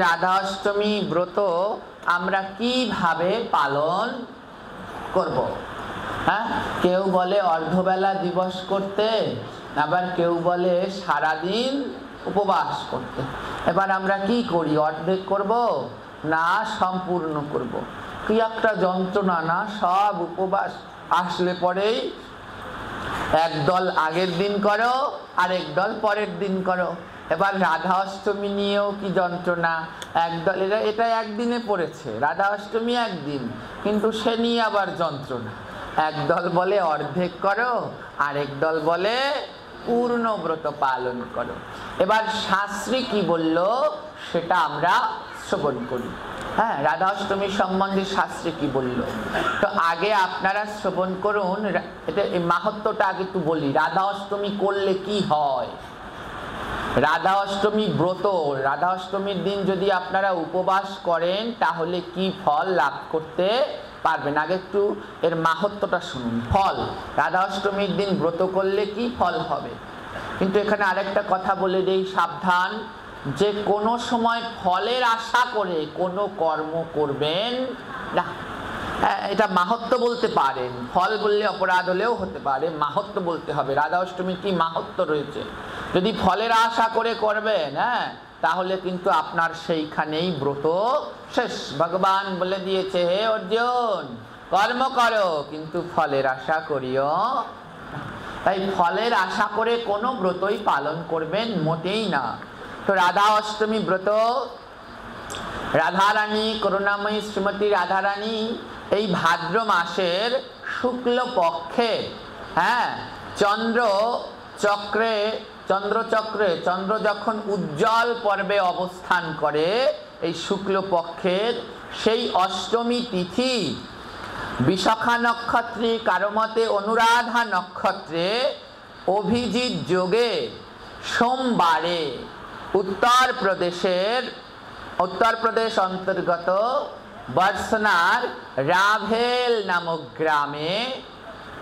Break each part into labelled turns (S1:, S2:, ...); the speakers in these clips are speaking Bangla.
S1: রাধা অষ্টমী ব্রত আমরা কিভাবে পালন করব? হ্যাঁ, কেউ বলে অর্ধবেলা দিবস করতে, আবার কেউ বলে সারাদিন উপবাস করতে। এবার আমরা কি করি? অর্ধেক করব না সম্পূর্ণ করব? কি একটা যন্ত্রণা না! সব উপবাস আসলে পরেই একদল আগের দিন করো আর একদল পরের দিন করো। এবার রাধা অষ্টমী নিয়েও কি যন্ত্রণা! একদল এটা একদিনে পড়েছে, রাধা অষ্টমী একদিন, কিন্তু সে নিয়ে আবার যন্ত্রণা। একদল বলে অর্ধেক করো, আরেক দল বলে পূর্ণ ব্রত পালন করো। এবার শাস্ত্রী কি বলল সেটা আমরা শ্রবণ করি। হ্যাঁ, রাধা অষ্টমী সম্বন্ধে শাস্ত্রে কি বলল, তো আগে আপনারা শ্রবণ করুন। এটা এই মাহাত্ম্যটা আগে একটু বলি। রাধা অষ্টমী করলে কি হয়? রাধা অষ্টমী ব্রত, রাধা অষ্টমীর দিন যদি আপনারা উপবাস করেন তাহলে কি ফল লাভ করতে পারবেন? আগে একটু এর মাহাত্ম্যটা শুনুন। ফল, রাধা অষ্টমীর দিন ব্রত করলে কি ফল হবে। কিন্তু এখানে আরেকটা কথা বলে দেই, সাবধান, যে কোনো সময় ফলের আশা করে কোনো কর্ম করবেন না। এটা মাহাত্ম্য বলতে পারেন, ফল বললে অপরাধ হলেও হতে পারে, মাহাত্ম্য বলতে হবে। রাধা অষ্টমীর কি মাহাত্ম্য রয়েছে। যদি ফলের আশা করে করবেন, হ্যাঁ, তাহলে কিন্তু আপনার সেইখানেই ব্রত শেষ। ভগবান বলে দিয়েছে, হে অর্জুন, কর্ম করো কিন্তু ফলের আশা করিও। তাই ফলের আশা করে কোনো ব্রতই পালন করবেন মোটেই না। তো রাধা অষ্টমী ব্রত, রাধারানী, করুণাময়ী শ্রীমতী রাধারানী এই ভাদ্র মাসের শুক্ল পক্ষে, হ্যাঁ, চন্দ্রচক্রে চন্দ্র যখন উজ্জ্বল পর্বে অবস্থান করে, এই শুক্ল পক্ষের সেই অষ্টমী তিথি বিশাখা নক্ষত্রে, কারো মতে অনুরাধা নক্ষত্রে, অভিজিৎ যোগে সোমবারে উত্তরপ্রদেশ অন্তর্গত বর্ষনার রাভেল নামক গ্রামে,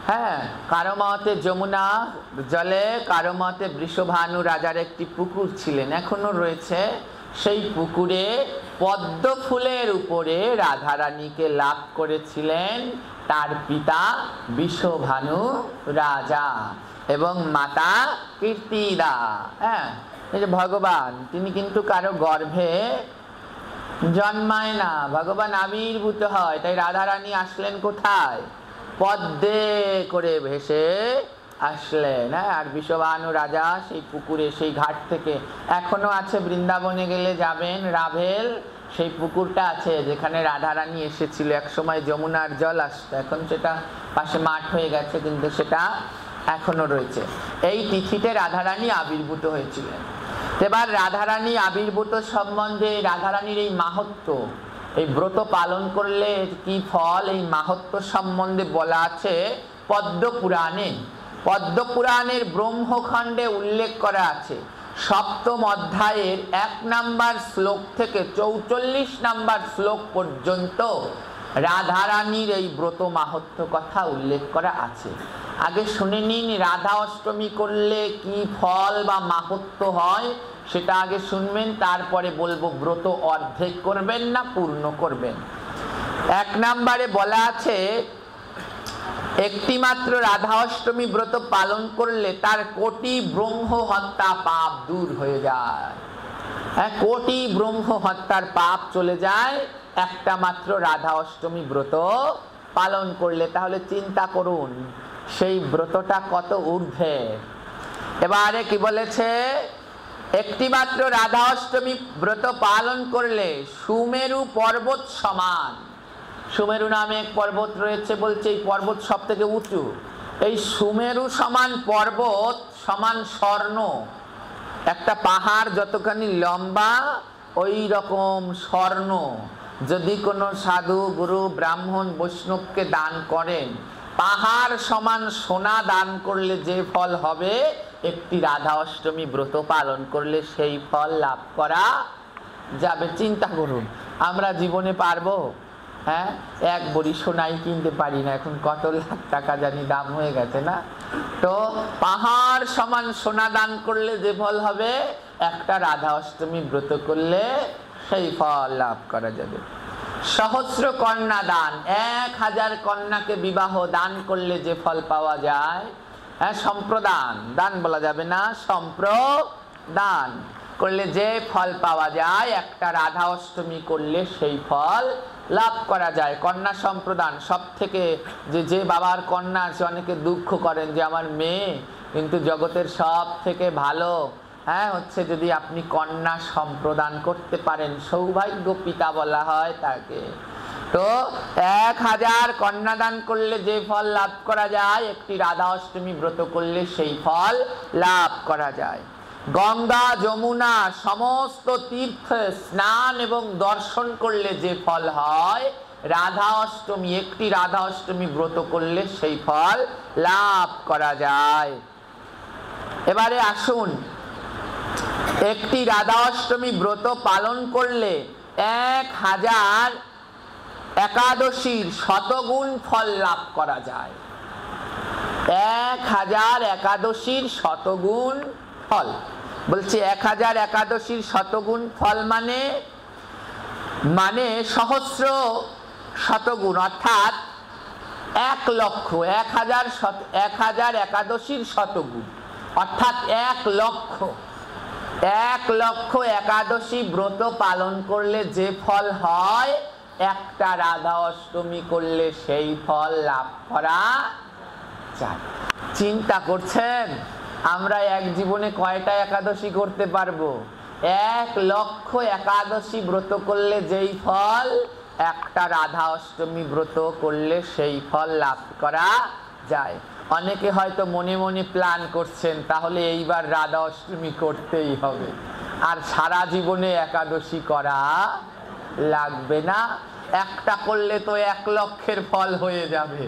S1: হ্যাঁ, কারো মতে যমুনা জলে, কারো মতে বৃষভানু রাজার একটি পুকুর ছিলেন, এখনো রয়েছে। সেই পুকুরে পদ্ম ফুলের উপরে রাধারানীকে লাভ করেছিলেন তার পিতা বৃষভানু রাজা এবং মাতা কীর্তিদা। হ্যাঁ, এই যে ভগবান, তিনি কিন্তু কারো গর্ভে জন্মায় না, ভগবান আবির্ভূত হয়। তাই রাধারানী আসলেন কোথায়? পদ্মে করে ভেসে আসলেন। হ্যাঁ, আর বৃষভানু রাজা সেই পুকুরে, সেই ঘাট থেকে এখনো আছে, বৃন্দাবনে গেলে যাবেন, রাভেল সেই পুকুরটা আছে যেখানে রাধারানী এসেছিল। এক সময় যমুনার জল আসতো, এখন সেটা পাশে মাঠ হয়ে গেছে, কিন্তু সেটা এখনো রয়েছে। এই তিথিতে রাধারানী আবির্ভূত হয়েছিলেন। এবার রাধারানী আবির্ভূত সম্বন্ধে, রাধারানীর এই মাহাত্ম্য, এই ব্রত পালন করলে কি ফল, এই মাহাত্ম্য সম্বন্ধে বলা আছে পদ্মপুরাণের ব্রহ্মখণ্ডে উল্লেখ করা আছে। সপ্তম অধ্যায়ের 1 নম্বর শ্লোক থেকে 44 নম্বর শ্লোক পর্যন্ত রাধারানীর এই ব্রত মাহাত্ম্য কথা উল্লেখ করা আছে। আগে শুনে নিন, রাধা অষ্টমী করলে কি ফল বা মাহাত্ম্য হয় সেটা আগে শুনবেন, তারপরে বলবো ব্রত অর্ধেক করবেন না পূর্ণ করবেন। 1 নম্বরে বলা আছে, একটি মাত্র রাধা অষ্টমী ব্রত পালন করলে তার কোটি ব্রহ্ম হত্যা পাপ দূর হয়ে যায়। হ্যাঁ, কোটি ব্রহ্ম হত্যার পাপ চলে যায় একটা মাত্র রাধা অষ্টমী ব্রত পালন করলে। তাহলে চিন্তা করুন সেই ব্রতটা কত ঊর্ধ্বে। এবারে কি বলেছে, একটি মাত্র রাধা অষ্টমী ব্রত পালন করলে সুমেরু পর্বত সমান। সুমেরু নামে এক পর্বত রয়েছে, বলছে এই পর্বত সব থেকে উঁচু। এই সুমেরু সমান পর্বত সমান স্বর্ণ। একটা পাহাড় যতখানি লম্বা ওই রকম স্বর্ণ যদি কোনো সাধু, গুরু, ব্রাহ্মণ, বৈষ্ণবকে দান করেন, পাহাড় সমান সোনা দান করলে যে ফল হবে, একটি রাধা অষ্টমী ব্রত পালন করলে সেই ফল লাভ করা যাবে। চিন্তা করুন, আমরা জীবনে পারবো? হ্যাঁ, এক বড়ি সোনাই কিনতে পারি না, এখন কত লাখ টাকা জানি দাম হয়ে গেছে না? তো পাহাড় সমান সোনা দান করলে যে ফল হবে, একটা রাধা অষ্টমী ব্রত করলে সেই ফল লাভ করা যাবে। সহস্র কন্যা দান, 1000 কন্যাকে বিবাহ দান করলে যে ফল পাওয়া যায়, হ্যাঁ, সম্প্রদান, দান বলা যাবে না, সম্প্রদান করলে যে ফল পাওয়া যায়, একটা রাধা অষ্টমী করলে সেই ফল লাভ করা যায়। কন্যা সম্প্রদান সব থেকে, যে বাবার কন্যা আছে, অনেকে দুঃখ করেন যে আমার মেয়ে, কিন্তু জগতের সব থেকে ভালো, হ্যাঁ, হচ্ছে যদি আপনি কন্যা সম্প্রদান করতে পারেন, সৌভাগ্য পিতা বলা হয় তাকে। তো 1000 কন্যা দান করলে যে ফল লাভ করা যায়, একটি রাধা অষ্টমী ব্রত করলে সেই ফল লাভ করা যায়। গঙ্গা যমুনা সমস্ত তীর্থে স্নান এবং দর্শন করলে যে ফল হয়, রাধা অষ্টমী, একটি রাধা অষ্টমী ব্রত করলে সেই ফল লাভ করা যায়। এবারে আসুন, একটি রাধা অষ্টমী ব্রত পালন করলে 1000 একাদশীর শতগুণ ফল লাভ করা যায়। 1000 একাদশীর শতগুণ ফল, বলছি 1000 একাদশীর শতগুণ ফল মানে সহস্র শতগুণ, অর্থাৎ 1 লক্ষ, 1000 একাদশীর শতগুণ, অর্থাৎ 1 লক্ষ। 1 লক্ষ একাদশী ব্রত পালন করলে যে ফল হয়, একটা রাধা অষ্টমী করলে সেই ফল লাভ করা যায়। চিন্তা করছেন আমরা এক জীবনে কয়টা একাদশী করতে পারবো? 1 লক্ষ একাদশী ব্রত করলে যেই ফল, একটা রাধা অষ্টমী ব্রত করলে সেই ফল লাভ করা যায়। অনেকে হয়তো মনে মনে প্ল্যান করছেন, তাহলে এইবার রাধা অষ্টমী করতেই হবে, আর সারা জীবনে একাদশী করা লাগবে না, একটা করলে তো 1 লক্ষের ফল হয়ে যাবে,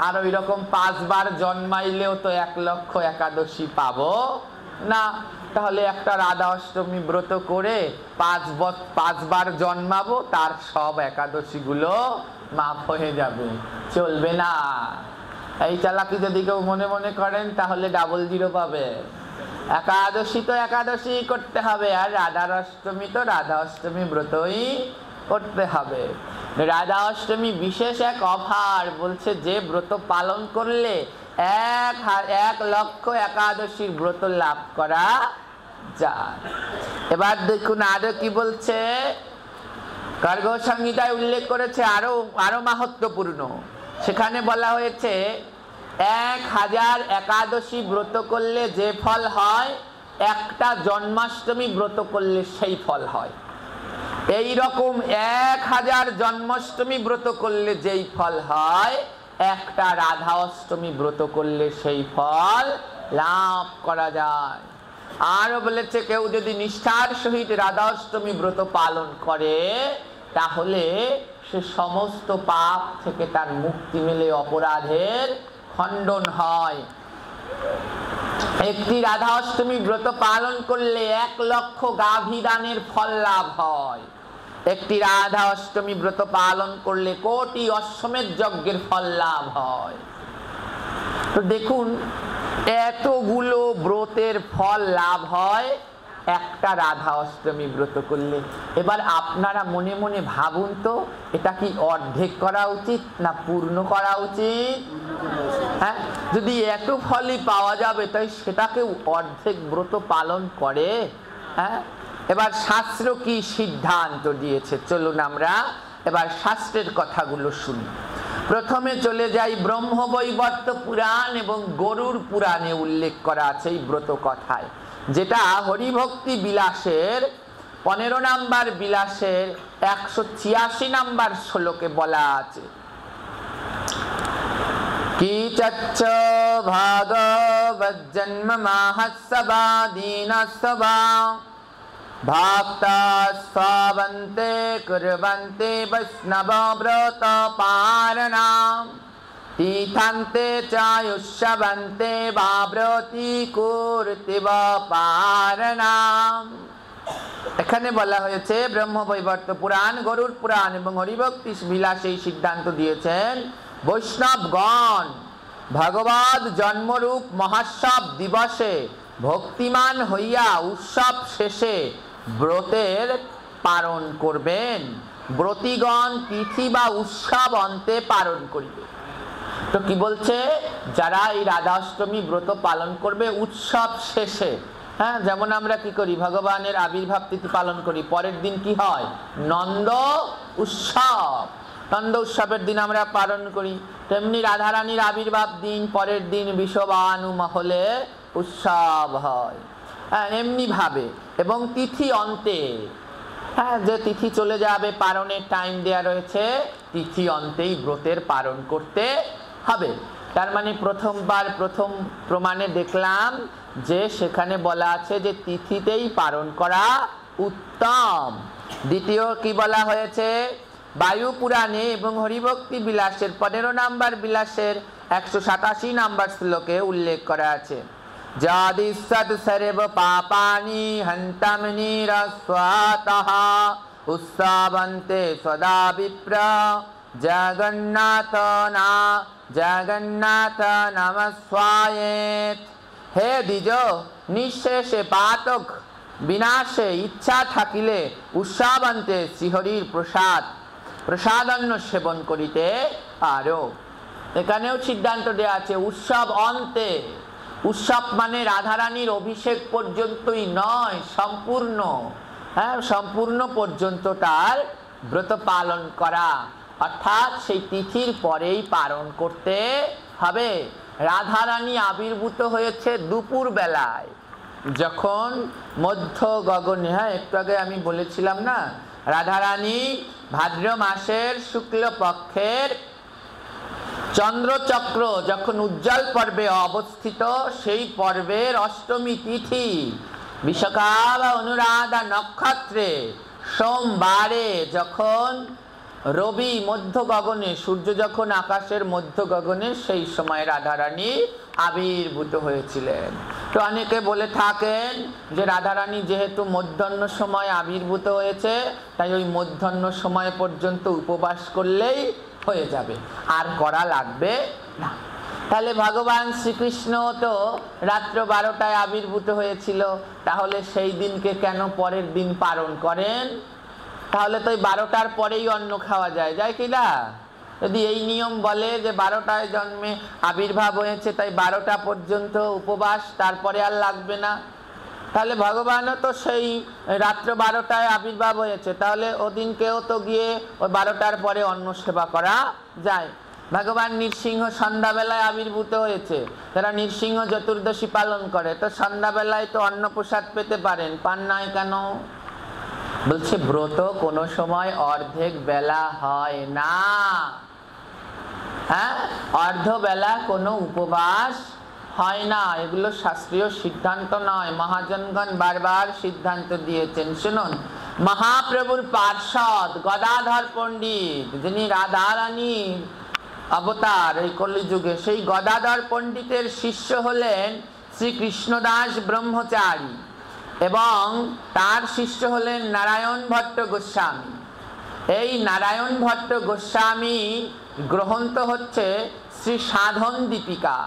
S1: আর ওই রকম 5 বার জন্মাইলেও তো 1 লক্ষ একাদশী পাবো না। তাহলে একটা রাধা অষ্টমী ব্রত করে 5 বার জন্মাবো, তার সব একাদশী গুলো মাফ হয়ে যাবে, চলবে না। এই চালাকি যদি কেউ মনে মনে করেন, তাহলে 00 পাবে। একাদশী তো একাদশী করতে হবে, আর রাধা অষ্টমী তো রাধা অষ্টমী ব্রতই করতে হবে। রাধা অষ্টমী বিশেষ এক অফার, বলছে যে ব্রত পালন করলে 1 লক্ষ একাদশীর ব্রত লাভ করা যায়। এবার দেখুন আরো কি বলছে, গার্গ সংহিতায় উল্লেখ করেছে আরো মাহাত্ম্যপূর্ণ। সেখানে বলা হয়েছে 1000 একাদশী ব্রত করলে যে ফল হয়, একটা জন্মাষ্টমী ব্রত করলে সেই ফল হয়। এই রকম 1000 জন্মাষ্টমী ব্রত করলে যেই ফল হয়, একটা রাধা অষ্টমী ব্রত করলে সেই ফল লাভ করা যায়। আরো বলেছে, কেউ যদি নিষ্ঠার সহিত রাধা অষ্টমী ব্রত পালন করে, তাহলে সে সমস্ত পাপ থেকে তার মুক্তি মেলে, অপরাধের খণ্ডন হয়। একটি রাধা অষ্টমী ব্রত পালন করলে 1 লক্ষ গাভী দানের ফল লাভ হয়। একটি রাধা অষ্টমী ব্রত পালন করলে কোটি অশ্বমেধ যজ্ঞের ফল লাভ হয়। তো দেখুন, এতগুলো ব্রতের ফল লাভ হয় একটা রাধা অষ্টমী ব্রত করলে। এবার আপনারা মনে মনে ভাবুন তো, এটা কি অর্ধেক করা উচিত না পূর্ণ করা উচিত? হ্যাঁ, যদি এত ফলই পাওয়া যাবে, তাই সেটাকেও অর্ধেক ব্রত পালন করে। হ্যাঁ, এবার শাস্ত্র কি সিদ্ধান্ত দিয়েছে, চলুন আমরা এবার শাস্ত্রের কথাগুলো শুনি। প্রথমে চলে যাই ব্রহ্মবৈবর্ত পুরাণ এবং গরুড় পুরাণে উল্লেখ করা আছে এই ব্রত কথায়, যেটা হরিভক্তি বিলাসের 15 নম্বর বিলাসের 186 নম্বর শ্লোকে বলা আছে। कीचच्च भागवज्जन्म माहत्सभा दीनसभा भक्ता स्वावन्ते कुर्वन्ते वैष्णव व्रत पारणाम् तीर्थन्ते चायुष्यवन्ते वाव्रति कुर्तिव पारणाम्। এখানে বলা হয়েছে ব্রহ্মবৈবর্ত পুরাণ, গরুড় পুরাণ এবং হরিভক্তি বিলাসে এই সিদ্ধান্ত দিয়েছেন, বৈষ্ণবগণ ভগবদ জন্মরূপ মহাৎসব দিবসে ভক্তিমান হইয়া উৎসব শেষে ব্রতের পালন করবেন, ব্রতীগণ তিথি বা উৎসব অন্তে পালন করিবে। তো কি বলছে, যারা এই রাধাষ্টমী ব্রত পালন করবে উৎসব শেষে, হ্যাঁ, যেমন আমরা কি করি, ভগবানের আবির্ভাব তিথি পালন করি, পরের দিন কি হয়, নন্দ উৎসব, নন্দ উৎসবের দিন আমরা পালন করি। তেমনি রাধারানীর আবির্ভাব দিন, পরের দিন বিষবানু মহলে উৎসব হয়, হ্যাঁ, এমনি ভাবে। এবং তিথি অন্তে, হ্যাঁ, যে তিথি চলে যাবে, পালনের টাইম দেয়া রয়েছে, তিথি অন্তেই ব্রতের পালন করতে হবে। তার মানে প্রথমবার প্রথম প্রমাণে দেখলাম যে সেখানে বলা আছে যে তিথিতেই পালন করা উত্তম। দ্বিতীয় কি বলা হয়েছে, বায়ু পুরাণে এবং হরিভক্তি বিলাসের 15 নম্বর বিলাসের 187 নম্বর শ্লোকে উল্লেখ করা আছে, যাদি সদ সর্ব পাপানি হন্তমনি রস্বাতঃ উৎসবন্তে সদা বিপ্র জগন্নাথ নমস্বায়েত। হে দ্বিজ, নিঃশেষে পাতক বিনাশে ইচ্ছা থাকিলে উৎসবান্তে শ্রীহরির প্রসাদান্ন সেবন করিতে পারো। এখানেও সিদ্ধান্ত দেওয়া আছে উৎসব অন্তে। উৎসব মানে রাধারানীর অভিষেক পর্যন্তই নয়, সম্পূর্ণ, হ্যাঁ, সম্পূর্ণ পর্যন্ত তার ব্রত পালন করা, অর্থাৎ সেই তিথির পরেই পালন করতে হবে। রাধারানী আবির্ভূত হয়েছে দুপুর বেলায়, যখন মধ্য গগনে, হ্যাঁ, একটু আগে আমি বলেছিলাম না, রাধারানী ভাদ্র মাসের শুক্লপক্ষের চন্দ্রচক্র যখন উজ্জ্বল পর্বে অবস্থিত, সেই পর্বের অষ্টমী তিথি বিশাখা বা অনুরাধা নক্ষত্রে সোমবারে, যখন রবি মধ্য গগনে, সূর্য যখন আকাশের মধ্য গগনে, সেই সময় রাধারানী আবির্ভূত হয়েছিলেন। তো অনেকে বলে থাকেন যে রাধারানী যেহেতু মধ্যাহ্ন সময় আবির্ভূত হয়েছে, তাই ওই মধ্যাহ্ন সময় পর্যন্ত উপবাস করলেই হয়ে যাবে, আর করা লাগবে না। তাহলে ভগবান শ্রীকৃষ্ণ তো রাত্র 12টায় আবির্ভূত হয়েছিল, তাহলে সেই দিনকে কেন পরের দিন পালন করেন? তাহলে তো 12টার পরেই অন্ন খাওয়া যায় কি না? যদি এই নিয়ম বলে যে 12টায় জন্মে আবির্ভাব হয়েছে, তাই 12টা পর্যন্ত উপবাস, তারপরে আর লাগবে না, তাহলে ভগবানও তো সেই রাত্র 12টায় আবির্ভাব হয়েছে, তাহলে ওদিনকেও তো গিয়ে ওই 12টার পরে অন্ন সেবা করা যায়। ভগবান নৃসিংহ সন্ধ্যাবেলায় আবির্ভূত হয়েছে, যারা নৃসিংহ চতুর্দশী পালন করে, তো সন্ধ্যাবেলায় তো অন্ন প্রসাদ পেতে পারেন, পান নাই কেন? বলছে ব্রত কোনো সময় অর্ধেক বেলা হয় না, হ্যাঁ, অর্ধবেলা কোনো উপবাস হয় না। এগুলো শাস্ত্রীয় সিদ্ধান্ত নয়, মহাজনগণ বারবার সিদ্ধান্ত দিয়েছেন। শুনুন, মহাপ্রভুর পার্ষদ গদাধর পণ্ডিত, যিনি রাধারানীর অবতার এই কলিযুগে, সেই গদাধর পণ্ডিতের শিষ্য হলেন শ্রী কৃষ্ণদাস ব্রহ্মচারী, এবং তার শিষ্য হলেন নারায়ণ ভট্ট গোস্বামী। এই নারায়ণ ভট্ট গোস্বামী গ্রন্থ হচ্ছে শ্রী সাধন দীপিকা।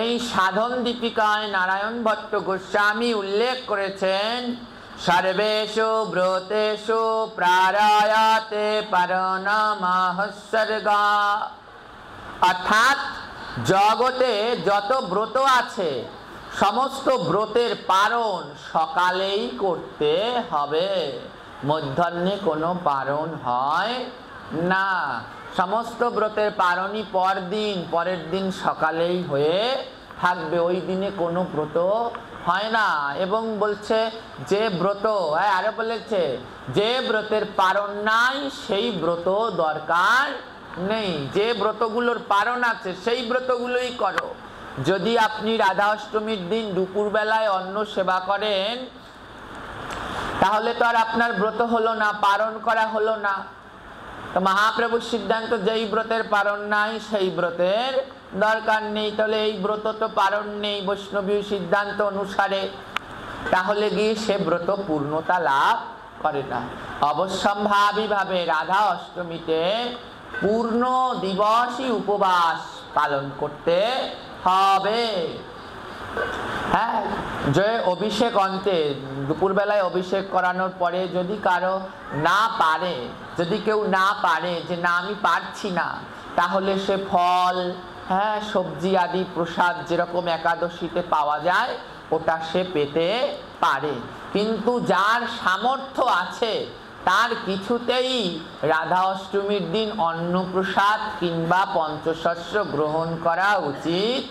S1: এই সাধন দীপিকায় নারায়ণ ভট্ট গোস্বামী উল্লেখ করেছেন, সর্বেষু ব্রতেষু প্রারায়াতে পরনামঃসর্গা, অর্থাৎ জগতে যত ব্রত আছে সমস্ত ব্রতের পালন সকালেই করতে হবে, মধ্যাহ্নে কোনো পালন হয় না। সমস্ত ব্রতের পালনই পরের দিন সকালেই হয়ে থাকবে, ওই দিনে কোনো ব্রত হয় না। এবং বলছে যে ব্রত, আরো বলেছে যে ব্রতের পালন নাই সেই ব্রত দরকার নেই, যে ব্রতগুলোর পালন আছে সেই ব্রতগুলোই করো। যদি আপনি রাধা অষ্টমীর দিন দুপুরবেলায় অন্ন সেবা করেন, তাহলে তো আর আপনার ব্রত হলো না, পালন করা হলো না। তো মহাপ্রভুর সিদ্ধান্ত, যেই ব্রতের পালন নাই সেই ব্রতের দরকার নেই, তাহলে এই ব্রত তো পালন নেই বৈষ্ণবীয় সিদ্ধান্ত অনুসারে, তাহলে গিয়ে সে ব্রত পূর্ণতা লাভ করে না। অবশ্যম্ভাবীভাবে রাধা অষ্টমীতে পূর্ণ দিবসই উপবাস পালন করতে হবে। হ্যাঁ, যে অভিষেক অন্তে দুপুরবেলায় অভিষেক করানোর পরে যদি কারো না পারে, যদি কেউ না পারে যে না আমি পারছি না, তাহলে সে ফল, হ্যাঁ, সবজি আদি প্রসাদ যেরকম একাদশীতে পাওয়া যায় ওটা সে পেতে পারে। কিন্তু যার সামর্থ্য আছে তার কিছুতেই রাধা অষ্টমীর দিন অন্নপ্রসাদ কিংবা পঞ্চশস্য গ্রহণ করা উচিত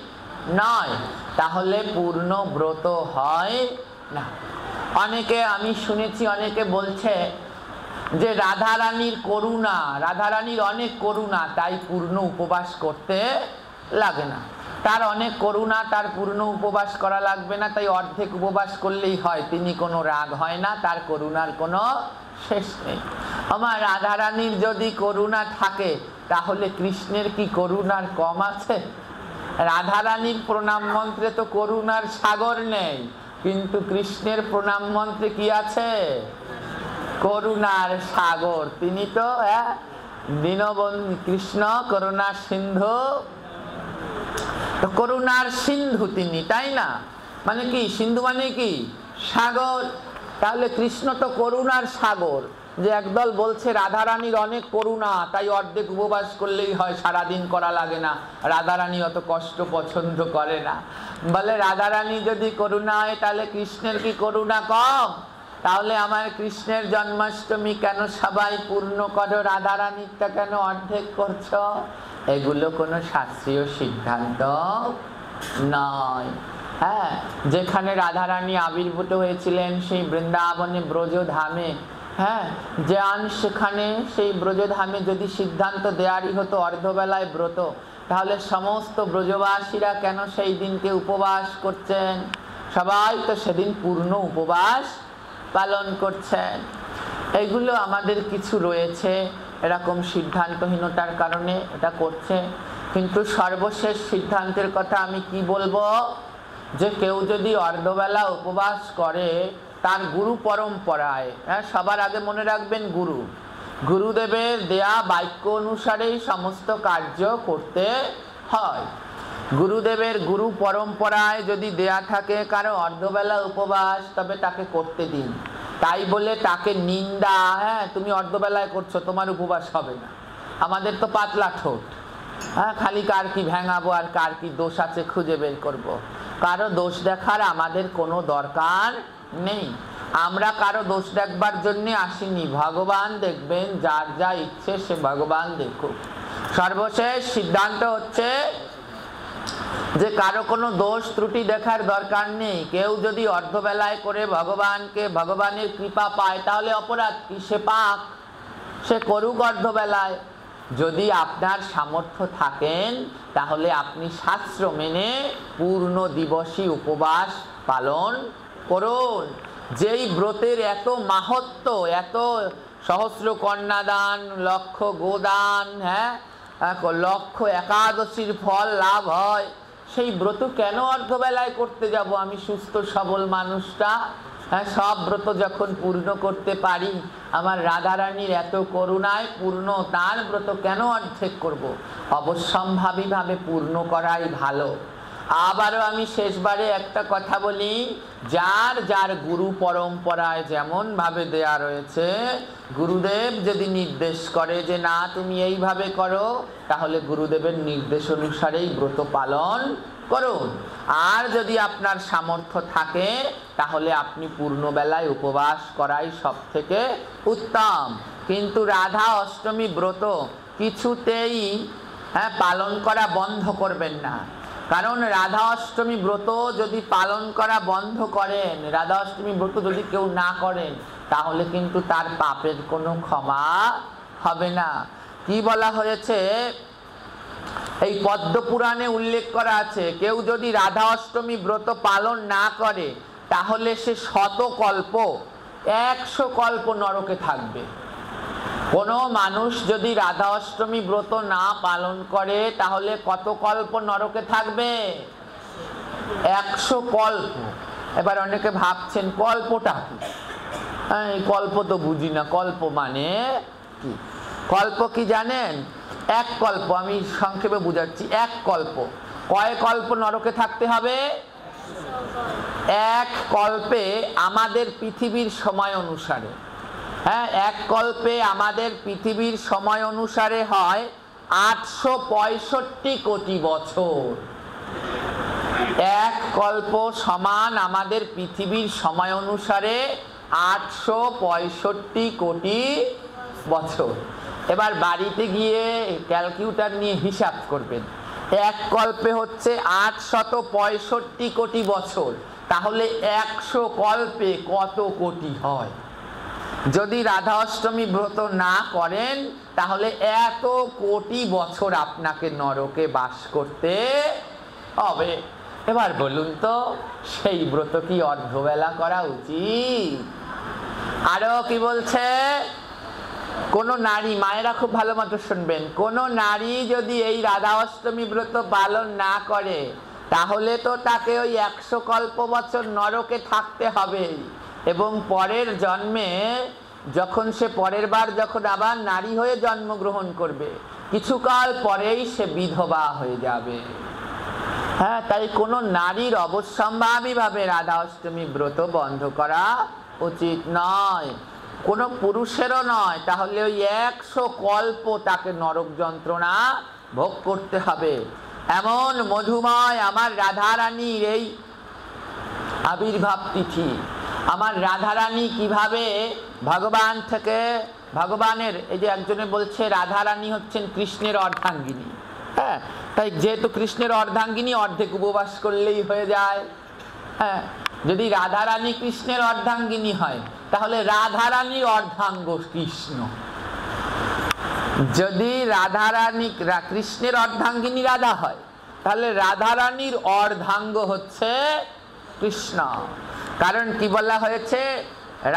S1: নয়, তাহলে পূর্ণ ব্রত হয় না। অনেকে আমি শুনেছি, অনেকে বলছে যে রাধারানীর করুণা, রাধারানীর অনেক করুণা, তাই পূর্ণ উপবাস করতে লাগে না। তার অনেক করুণা, তার পূর্ণ উপবাস করা লাগবে না, তাই অর্ধেক উপবাস করলেই হয়, তিনি কোনো রাগ হয় না, তার করুণার কোনো শেষ নেই। আমার রাধারানীর যদি করুণা থাকে তাহলে কৃষ্ণের কি করুণার কম আছে? রাধারানীর প্রণাম মন্ত্রে তো করুণার সাগর নেই, কিন্তু কৃষ্ণের প্রণাম মন্ত্রে কি আছে? করুণার সাগর। তিনি তো দীনবন্ধু, কৃষ্ণ করুণা সিন্ধু, তো করুণার সিন্ধু তিনি, তাই না? মানে কি সিন্ধু মানে কি? সাগর। তাহলে কৃষ্ণ তো করুণার সাগর। যে একদল বলছে রাধারানীর অনেক করুণা, তাই অর্ধেক উপবাস করলেই হয়, সারাদিন করা লাগে না, রাধারানী অত কষ্ট পছন্দ করে না। বলে রাধারানী যদি করুণা হয় তাহলে কৃষ্ণের কি করুণা কম? তাহলে আমার কৃষ্ণের জন্মাষ্টমী কেন সবাই পূর্ণ করো, রাধারানীরটা কেন অর্ধেক করছো? এগুলো কোনো শাস্ত্রীয় সিদ্ধান্ত নয়। হ্যাঁ, যেখানে রাধারানী আবির্ভূত হয়েছিলেন সেই বৃন্দাবনে ব্রজধামে, হ্যাঁ, যান সেখানে, সেই ব্রজধামে যদি সিদ্ধান্ত দেয়ারই হতো অর্ধবেলায় ব্রত, তাহলে সমস্ত ব্রজবাসীরা কেন সেই দিনকে উপবাস করছেন? সবাই তো সেদিন পূর্ণ উপবাস পালন করছেন। এগুলো আমাদের কিছু রয়েছে, এরকম সিদ্ধান্তহীনতার কারণে এটা করছে। কিন্তু সর্বশেষ সিদ্ধান্তের কথা আমি কি বলবো, যে কেউ যদি অর্ধবেলা উপবাস করে তার গুরু পরম্পরায়, হ্যাঁ, সবার আগে মনে রাখবেন গুরু, গুরুদেবের দেয়া বাক্য অনুসারেই সমস্ত কার্য করতে হয়। গুরুদেবের গুরু পরম্পরায় যদি দেয়া থাকে কারো অর্ধবেলা উপবাস, তবে তাকে করতে দিন। তাই বলে তাকে নিন্দা, হ্যাঁ তুমি অর্ধবেলায় করছো তোমার উপবাস হবে না, আমাদের তো পাতলা ঠোঁট, হ্যাঁ, খালি কার কি ভেঙাবো আর কার কি দোষ আছে খুঁজে বের করব। কারো দোষ দেখার আমাদের কোনো দরকার নেই। আমরা কারো দোষ দেখবার জন্য আসিনি, ভগবান দেখবেন, যার যা ইচ্ছে সে ভগবান দেখুক। সর্বশেষ সিদ্ধান্ত হচ্ছে যে কারো কোনো দোষ ত্রুটি দেখার দরকার নেই। কেউ যদি অর্ধবেলায় করে ভগবানকে, ভগবানের কৃপা পায়, তাহলে অপরাধ কি? সে পাক, সে করুক অর্ধবেলায়। যদি আপনার সামর্থ্য থাকেন তাহলে আপনি শাস্ত্র মেনে পূর্ণ দিবসী উপবাস পালন করুন। যেই ব্রতের এত মাহাত্ম্য, এত সহস্র কন্যাদান, লক্ষ গোদান, হ্যাঁ, লক্ষ একাদশীর ফল লাভ হয়, সেই ব্রত কেন অর্ধবেলায় করতে যাব? আমি সুস্থ সবল মানুষটা, হ্যাঁ, সব ব্রত যখন পূর্ণ করতে পারি, আমার রাধারানীর এত করুণায় পূর্ণ, তার ব্রত কেন অর্ধেক করব? অবশ্যম্ভাবীভাবে পূর্ণ করাই ভালো। আবারও আমি শেষবারে একটা কথা বলি, যার যার গুরু পরম্পরায় যেমন ভাবে দেয়া রয়েছে, গুরুদেব যদি নির্দেশ করে যে না তুমি এইভাবে করো, তাহলে গুরুদেবের নির্দেশ অনুসারেই ব্রত পালন করুন। আর যদি আপনার সামর্থ্য থাকে তাহলে আপনি পূর্ণবেলায় উপবাস করাই সব থেকে উত্তম। কিন্তু রাধা অষ্টমী ব্রত কিছুতেই, হ্যাঁ, পালন করা বন্ধ করবেন না। কারণ রাধা অষ্টমী ব্রত যদি পালন করা বন্ধ করেন, রাধা অষ্টমী ব্রত যদি কেউ না করেন, তাহলে কিন্তু তার পাপের কোনো ক্ষমা হবে না। কি বলা হয়েছে, এই পদ্মপুরাণে উল্লেখ করা আছে, কেউ যদি রাধা অষ্টমী ব্রত পালন না করে তাহলে সে 100 কল্প, 100 কল্প নরকে থাকবে। কোনো মানুষ যদি রাধা অষ্টমী ব্রত না পালন করে তাহলে কত কল্প নরকে থাকবে? 100 কল্প। এবার অনেকে ভাবছেন কল্পটা কি? এই কল্প তো বুঝি না, কল্প মানে কি? কল্প কি জানেন? এক কল্প, আমি সংক্ষেপে বুঝাচ্ছি। এক কল্প, কয় কল্প নরকে থাকতে হবে? এক কল্পে আমাদের পৃথিবীর সময় অনুসারে, হ্যাঁ, এক কল্পে আমাদের পৃথিবীর সময় অনুসারে হয় 865 কোটি বছর। এক কল্প সমান আমাদের পৃথিবীর সময় অনুসারে 865 কোটি বছর। এবার বাড়িতে গিয়ে ক্যালকুলেটর নিয়ে হিসাব করবেন। এক কল্পে হচ্ছে 865 কোটি বছর, তাহলে 100 কল্পে কত কোটি হয়? যদি রাধা অষ্টমী ব্রত না করেন তাহলে এত কোটি বছর আপনাকে নরকে বাস করতে হবে। এবার বলুন তো, সেই ব্রত কি অর্ধবেলা করা উচিত? আরো কি বলছে, কোন নারী, মায়েরা খুব ভালো মতো শুনবেন, কোন নারী যদি এই রাধা অষ্টমী ব্রত পালন না করে তাহলে তো তাকে ওই 100 কল্প বছর নরকে থাকতে হবে, এবং পরের জন্মে যখন সে পরের বার যখন আবার নারী হয়ে জন্মগ্রহণ করবে কিছুকাল পরেই সে বিধবা হয়ে যাবে। হ্যাঁ, তাই কোনো নারীর অবশ্যম্ভাবীভাবে রাধা অষ্টমী ব্রত বন্ধ করা উচিত নয়, কোনো পুরুষেরও নয়। তাহলে ওই 100 কল্প তাকে নরক যন্ত্রণা ভোগ করতে হবে। এমন মধুময় আমার রাধারানীর এই আবির্ভাব তিথি, আমার রাধারানী কিভাবে ভগবান থেকে, ভগবানের এই যে একজনে বলছে রাধারানী হচ্ছেন কৃষ্ণের অর্ধাঙ্গিনী, হ্যাঁ, তাই যেহেতু কৃষ্ণের অর্ধাঙ্গিনী অর্ধেক উপবাস করলেই হয়ে যায়। হ্যাঁ, যদি রাধারানী কৃষ্ণের অর্ধাঙ্গিনী হয় তাহলে রাধারানীর অর্ধাঙ্গ কৃষ্ণ। যদি রাধারানী কৃষ্ণের অর্ধাঙ্গিনী রাধা হয় তাহলে রাধারানীর অর্ধাঙ্গ হচ্ছে কৃষ্ণ। কারণ কি বলা হয়েছে,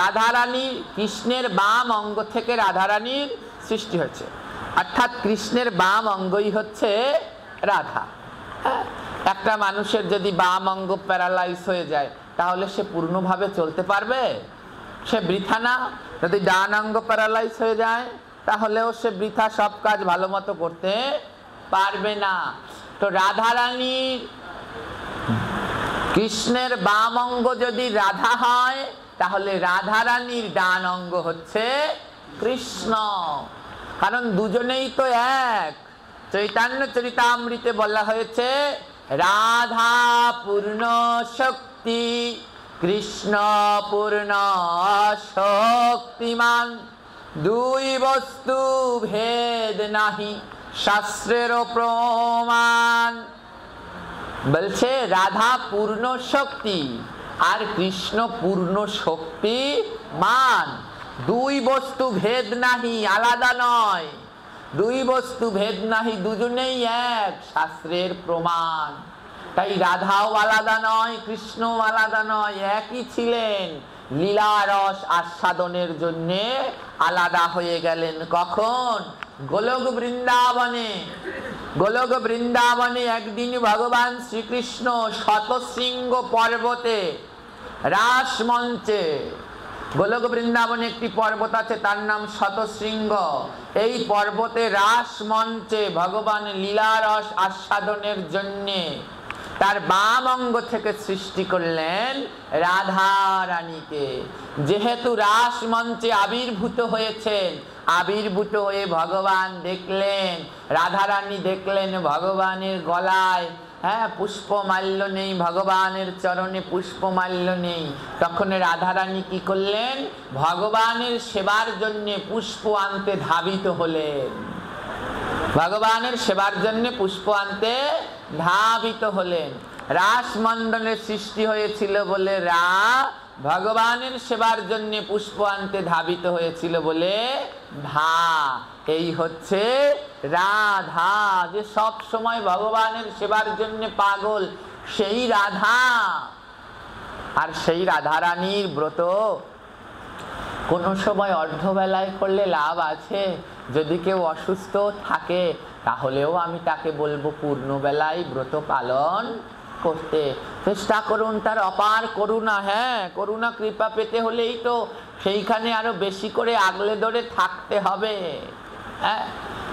S1: রাধারানী কৃষ্ণের বাম অঙ্গ থেকে রাধারানীর সৃষ্টি হয়েছে, অর্থাৎ কৃষ্ণের বাম অঙ্গই হচ্ছে রাধা। একটা মানুষের যদি বাম অঙ্গ প্যারালাইজ হয়ে যায় তাহলে সে পূর্ণভাবে চলতে পারবে? সে বৃথা না। যদি ডান অঙ্গ প্যারালাইজ হয়ে যায় তাহলেও সে বৃথা সব কাজ ভালো মতো করতে পারবে না। তো রাধারানীর কৃষ্ণের বাম অঙ্গ যদি রাধা হয় তাহলে রাধারানীর ডান অঙ্গ হচ্ছে কৃষ্ণ, কারণ দুজনেই তো এক। চৈতন্য চরিতামৃতে বলা হয়েছে রাধা পূর্ণ শক্তি, কৃষ্ণ পূর্ণ শক্তিমান, দুই বস্তু ভেদ নাহি শাস্ত্রের প্রমাণ। বলছে রাধা পূর্ণ শক্তি আর কৃষ্ণ পূর্ণ শক্তিমান, দুই বস্তু ভেদ নাহি, আলাদা নয়, দুই বস্তু ভেদ নাহি, দুজনেই এক, শাস্ত্রের প্রমাণ। তাই রাধাও আলাদা নয়, কৃষ্ণও আলাদা নয়, একই ছিলেন, লীলা রস আস্বাদনের জন্য আলাদা হয়ে গেলেন। কখন? গোলক বৃন্দাবনে। গোলক বৃন্দাবনে একদিন ভগবান শ্রীকৃষ্ণ শতশৃঙ্গ পর্বতে রাস মঞ্চে, গোলক বৃন্দাবনে একটি পর্বত আছে তার নাম শতশৃঙ্গ, এই পর্বতে রাস মঞ্চে ভগবান লীলারস আস্বাদনের জন্যে তার বাম অঙ্গ থেকে সৃষ্টি করলেন রাধা রানীকে। যেহেতু রাস মঞ্চে আবির্ভূত হয়েছেন, আবির্ভূত হয়ে ভগবান দেখলেন, রাধারানী দেখলেন ভগবানের গলায় পুষ্পমাল্য নেই, ভগবানের চরণে পুষ্পমাল্য নেই, তখন রাধারানী কি করলেন? ভগবানের সেবার জন্য পুষ্প আনতে ধাবিত হলেন, ভগবানের সেবার জন্য পুষ্প আনতে ধাবিত হলেন। রাসমণ্ডলের সৃষ্টি হয়েছিল বলে রা, ভগবানের সেবার জন্য পুষ্প আনতে ধাবিত হয়েছিল বলে ধা, এই হচ্ছে রাধা, যে সব সময় ভগবানের সেবার জন্য পাগল, সেই রাধা। আর সেই রাধারানীর ব্রত কোনো সময় অর্ধবেলায় করলে লাভ আছে। যদি কেউ অসুস্থ থাকে তাহলেও আমি তাকে বলবো পূর্ণবেলায় ব্রত পালন করতে চেষ্টা করুন। তার অপার করুণা, হ্যাঁ, করুণা কৃপা পেতে হলেই তো সেইখানে আরো বেশি করে আগলে ধরে থাকতে হবে। হ্যাঁ,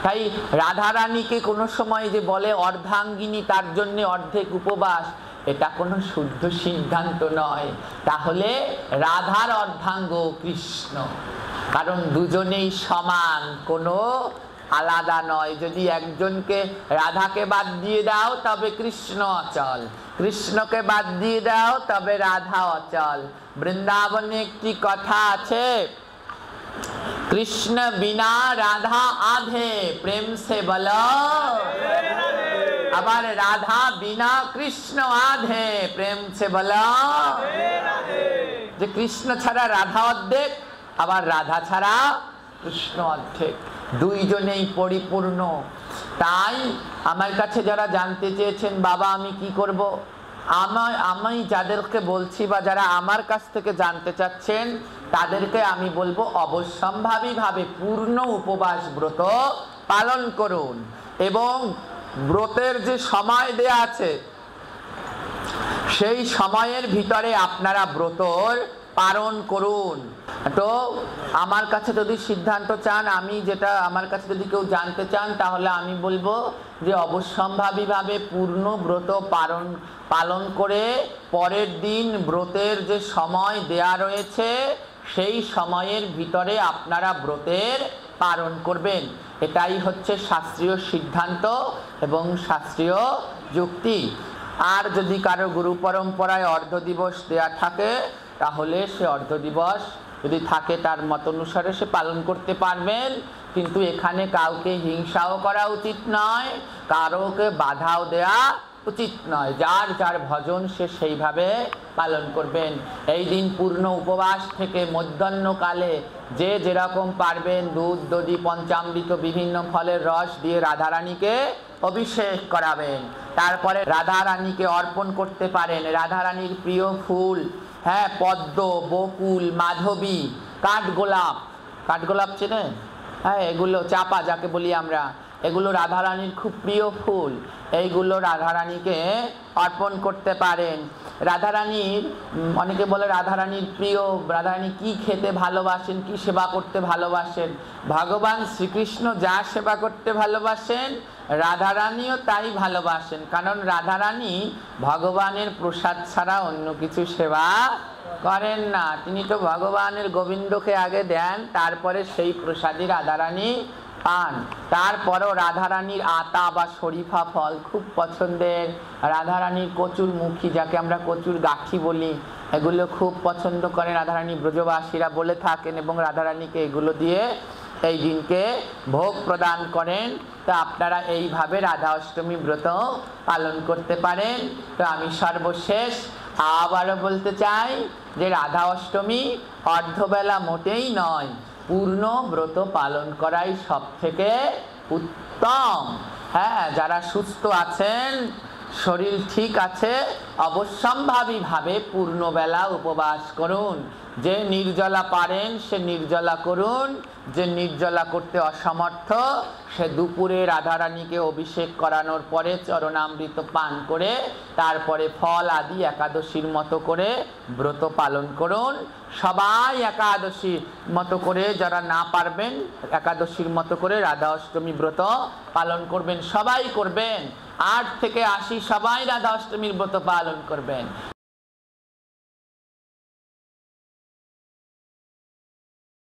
S1: তাই রাধারানীকে কোনো সময় যে বলে অর্ধাঙ্গিনী, তার জন্য অর্ধেক উপবাস, এটা কোনো শুদ্ধ সিদ্ধান্ত নয়। তাহলে রাধার অর্ধাঙ্গ কৃষ্ণ, কারণ দুজনেই সমান, কোনো আলাদা নয়। যদি একজনকে রাধাকে বাদ দিয়ে দাও তবে কৃষ্ণ অচল, কৃষ্ণকে বাদ দিয়ে দাও তবে রাধা অচল। বৃন্দাবনে একটি কথা আছে, কৃষ্ণ বিনা রাধা আধে প্রেম সে বলো, আবার রাধা বিনা কৃষ্ণ আধে প্রেম সে বলো। যে কৃষ্ণ ছাড়া রাধা অর্ধেক, আবার রাধা ছাড়া কৃষ্ণ অর্ধেক, দুইজনেই পরিপূর্ণ। তাই আমার কাছে যারা জানতে চেয়েছেন বাবা আমি কি করব, আমি যাদেরকে বলছি বা যারা আমার কাছ থেকে জানতে চাচ্ছেন তাদেরকে আমি বলবো অবশ্যম্ভাবীভাবে পূর্ণ উপবাস ব্রত পালন করুন, এবং ব্রতের যে সময় দেয়া আছে সেই সময়ের ভিতরে আপনারা ব্রতর পালন করুন। তো আমার কাছে যদি সিদ্ধান্ত চান, আমি যেটা আমার কাছে যদি কেউ জানতে চান, তাহলে আমি বলবো যে অবশ্যম্ভাবীভাবে পূর্ণ ব্রত পালন করে পরের দিন ব্রতের যে সময় দেয়া রয়েছে সেই সময়ের ভিতরে আপনারা ব্রতের পালন করবেন। এটাই হচ্ছে শাস্ত্রীয় সিদ্ধান্ত এবং শাস্ত্রীয় যুক্তি। আর যদি কারো গুরু পরম্পরায় অর্ধ দিবস দেয়া থাকে তাহলে সে অর্ধ দিবস যদি থাকে তার মত অনুসারে সে পালন করতে পারবেন, কিন্তু এখানে কাউকে হিংসাও করা উচিত নয়, কারোকে বাধাও দেয়া উচিত নয়। যার যার ভজন সে সেইভাবে পালন করবেন। এই দিন পূর্ণ উপবাস থেকে মধ্যাহ্নকালে যে যেরকম পারবেন দুধ দধি পঞ্চামৃত বিভিন্ন ফলের রস দিয়ে রাধারানীকে অভিষেক করাবেন। তারপরে রাধারানীকে অর্পণ করতে পারেন রাধারানীর প্রিয় ফুল, হ্যাঁ, পদ্ম, বকুল, মাধবী, কাঠগোলাপ, কাঠগোলাপ চেনেন? হ্যাঁ, এগুলো চাপা যাকে বলি আমরা, এগুলো রাধারানীর খুব প্রিয় ফুল, এইগুলো রাধারানীকে অর্পণ করতে পারেন। রাধারানীর অনেকে বলে রাধারানীর প্রিয়, রাধারানী কি খেতে ভালোবাসেন, কি সেবা করতে ভালোবাসেন। ভগবান শ্রীকৃষ্ণ যা সেবা করতে ভালোবাসেন রাধারানীও তাই ভালোবাসেন, কারণ রাধারানী ভগবানের প্রসাদ ছাড়া অন্য কিছু সেবা করেন না। তিনি তো ভগবানের গোবিন্দকে আগে দেন, তারপরে সেই প্রসাদই রাধারানী পান। তারপরও রাধারানীর আতা বা শরীফা ফল খুব পছন্দের, রাধারানীর কচুর মুখী যাকে আমরা কচুর গাঠি বলি, এগুলো খুব পছন্দ করেন রাধারানী, ব্রজবাসীরা বলে থাকেন, এবং রাধারানীকে এগুলো দিয়ে এই দিনকে ভোগ প্রদান করেন। তো আপনারা এইভাবে রাধা অষ্টমী ব্রত পালন করতে পারেন। তো আমি সর্বশেষ আবারও বলতে চাই যে রাধা অষ্টমী অর্ধবেলা মোটেই নয়, পূর্ণ ব্রত পালন করাই সব থেকে উত্তম। হ্যাঁ, যারা সুস্থ আছেন, শরীর ঠিক আছে, অবশ্যম্ভাবীভাবে পূর্ণবেলা উপবাস করুন। যে নির্জলা পারেন সে নির্জলা করুন, যে নির্জলা করতে অসমর্থ সে দুপুরে রাধারানীকে অভিষেক করানোর পরে চরণামৃত পান করে তারপরে ফল আদি একাদশীর মতো করে ব্রত পালন করুন। সবাই একাদশীর মতো করে, যারা না পারবেন একাদশীর মতো করে রাধা অষ্টমী ব্রত পালন করবেন, সবাই করবেন। 8 থেকে 80 সবাই রাধা অষ্টমীর ব্রত পালন করবেন।